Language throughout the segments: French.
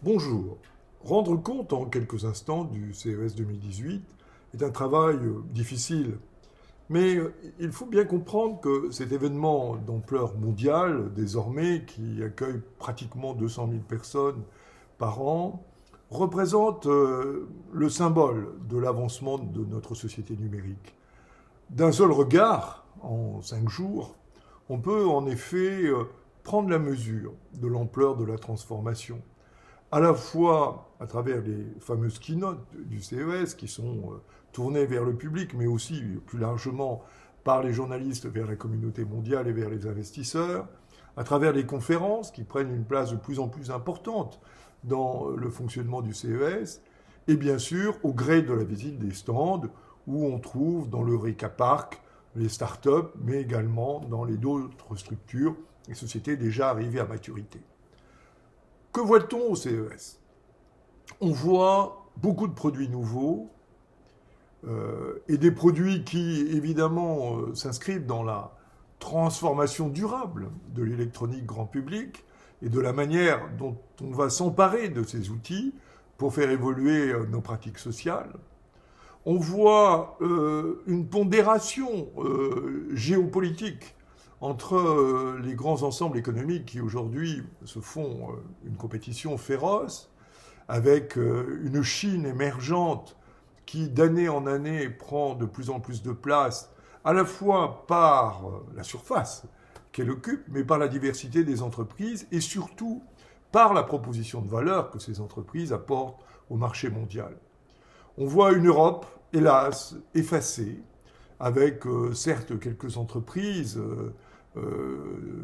Bonjour. Rendre compte en quelques instants du CES 2018 est un travail difficile, mais il faut bien comprendre que cet événement d'ampleur mondiale, désormais, qui accueille pratiquement 200 000 personnes par an, représente le symbole de l'avancement de notre société numérique. D'un seul regard, en 5 jours, on peut en effet prendre la mesure de l'ampleur de la transformation à la fois à travers les fameuses keynotes du CES qui sont tournées vers le public, mais aussi plus largement par les journalistes vers la communauté mondiale et vers les investisseurs, à travers les conférences qui prennent une place de plus en plus importante dans le fonctionnement du CES, et bien sûr au gré de la visite des stands où on trouve dans le Reka Park les startups, mais également dans les autres structures et sociétés déjà arrivées à maturité. Que voit-on au CES? On voit beaucoup de produits nouveaux et des produits qui, évidemment, s'inscrivent dans la transformation durable de l'électronique grand public et de la manière dont on va s'emparer de ces outils pour faire évoluer nos pratiques sociales. On voit une pondération géopolitique entre les grands ensembles économiques qui aujourd'hui se font une compétition féroce, avec une Chine émergente qui d'année en année prend de plus en plus de place, à la fois par la surface qu'elle occupe, mais par la diversité des entreprises et surtout par la proposition de valeur que ces entreprises apportent au marché mondial. On voit une Europe, hélas, effacée, avec certes quelques entreprises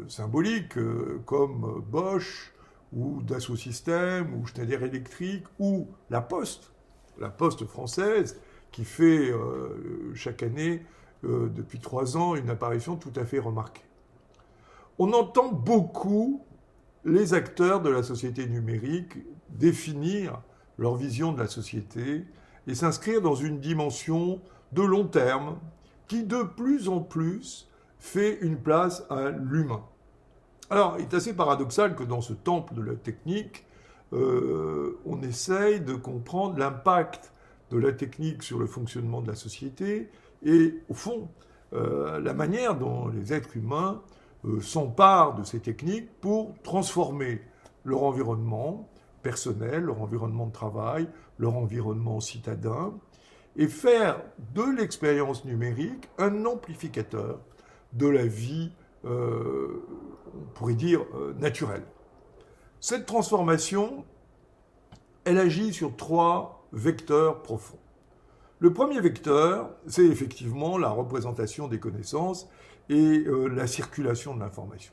symboliques comme Bosch ou Dassault Systèmes ou Schneider Electric ou la Poste française qui fait chaque année depuis 3 ans une apparition tout à fait remarquée. On entend beaucoup les acteurs de la société numérique définir leur vision de la société et s'inscrire dans une dimension de long terme qui de plus en plus fait une place à l'humain. Alors, il est assez paradoxal que dans ce temple de la technique, on essaye de comprendre l'impact de la technique sur le fonctionnement de la société et, au fond, la manière dont les êtres humains s'emparent de ces techniques pour transformer leur environnement personnel, leur environnement de travail, leur environnement citadin, et faire de l'expérience numérique un amplificateur de la vie, on pourrait dire, naturelle. Cette transformation, elle agit sur 3 vecteurs profonds. Le premier vecteur, c'est effectivement la représentation des connaissances et la circulation de l'information.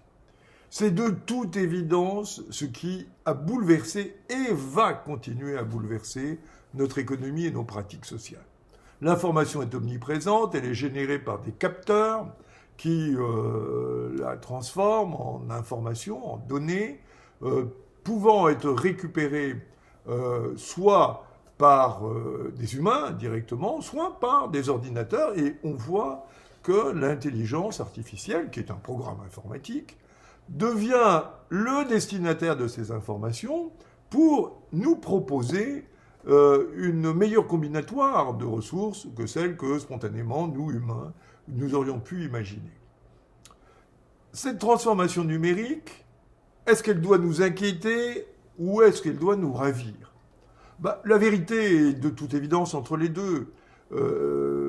C'est de toute évidence ce qui a bouleversé et va continuer à bouleverser notre économie et nos pratiques sociales. L'information est omniprésente, elle est générée par des capteurs qui la transforment en information, en données, pouvant être récupérées soit par des humains directement, soit par des ordinateurs. Et on voit que l'intelligence artificielle, qui est un programme informatique, devient le destinataire de ces informations pour nous proposer une meilleure combinatoire de ressources que celle que spontanément, nous humains, nous aurions pu imaginer. Cette transformation numérique, est-ce qu'elle doit nous inquiéter ou est-ce qu'elle doit nous ravir? La vérité est de toute évidence entre les deux.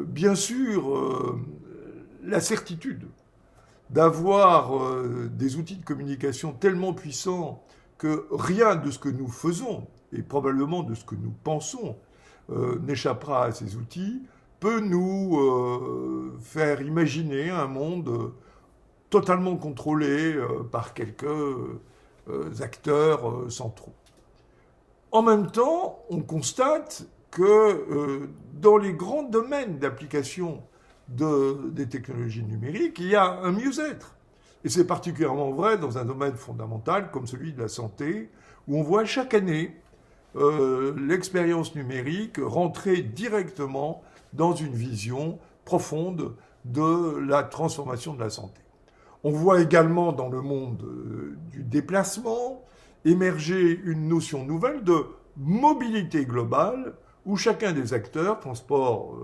Bien sûr, la certitude d'avoir des outils de communication tellement puissants que rien de ce que nous faisons, et probablement de ce que nous pensons, n'échappera à ces outils, peut nous faire imaginer un monde totalement contrôlé par quelques acteurs centraux. En même temps, on constate que dans les grands domaines d'application des technologies numériques, il y a un mieux-être. Et c'est particulièrement vrai dans un domaine fondamental comme celui de la santé, où on voit chaque année l'expérience numérique rentrer directement dans une vision profonde de la transformation de la santé. On voit également dans le monde du déplacement émerger une notion nouvelle de mobilité globale où chacun des acteurs, transport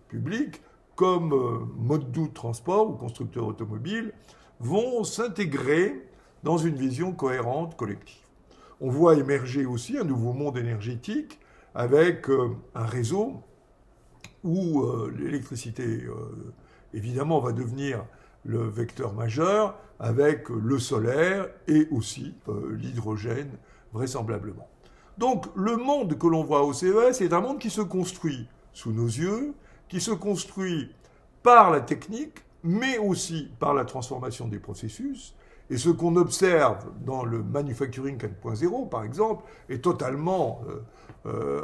public, comme mode doux de transport ou constructeurs automobiles, vont s'intégrer dans une vision cohérente collective. On voit émerger aussi un nouveau monde énergétique avec un réseau où l'électricité, évidemment, va devenir le vecteur majeur, avec le solaire et aussi l'hydrogène, vraisemblablement. Donc, le monde que l'on voit au CES est un monde qui se construit sous nos yeux, qui se construit par la technique, mais aussi par la transformation des processus. Et ce qu'on observe dans le manufacturing 4.0, par exemple, est totalement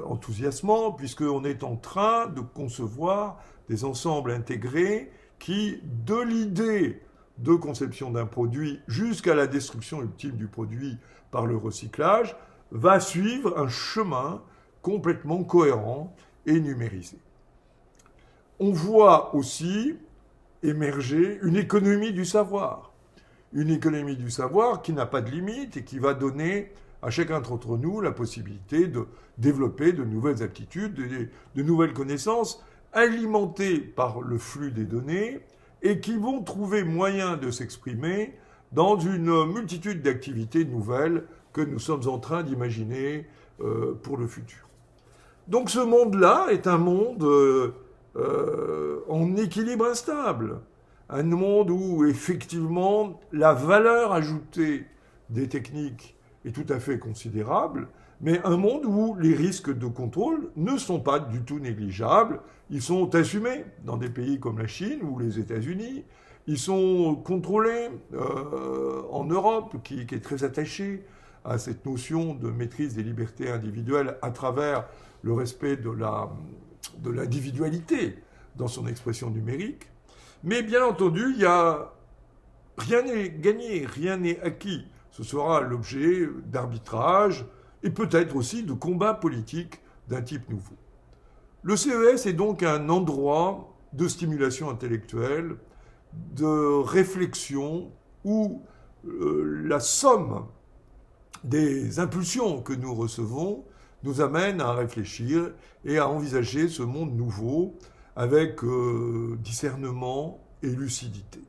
enthousiasmant, puisqu'on est en train de concevoir des ensembles intégrés qui, de l'idée de conception d'un produit jusqu'à la destruction ultime du produit par le recyclage, va suivre un chemin complètement cohérent et numérisé. On voit aussi émerger une économie du savoir. Une économie du savoir qui n'a pas de limite et qui va donner à chacun d'entre nous la possibilité de développer de nouvelles aptitudes, de nouvelles connaissances, alimentées par le flux des données et qui vont trouver moyen de s'exprimer dans une multitude d'activités nouvelles que nous sommes en train d'imaginer pour le futur. Donc ce monde-là est un monde en équilibre instable, un monde où effectivement la valeur ajoutée des techniques est tout à fait considérable, mais un monde où les risques de contrôle ne sont pas du tout négligeables. Ils sont assumés dans des pays comme la Chine ou les États-Unis. Ils sont contrôlés en Europe, qui est très attachée à cette notion de maîtrise des libertés individuelles à travers le respect de l'individualité dans son expression numérique. Mais bien entendu, rien n'est gagné, rien n'est acquis. Ce sera l'objet d'arbitrage et peut-être aussi de combats politiques d'un type nouveau. Le CES est donc un endroit de stimulation intellectuelle, de réflexion, où la somme des impulsions que nous recevons nous amène à réfléchir et à envisager ce monde nouveau avec discernement et lucidité.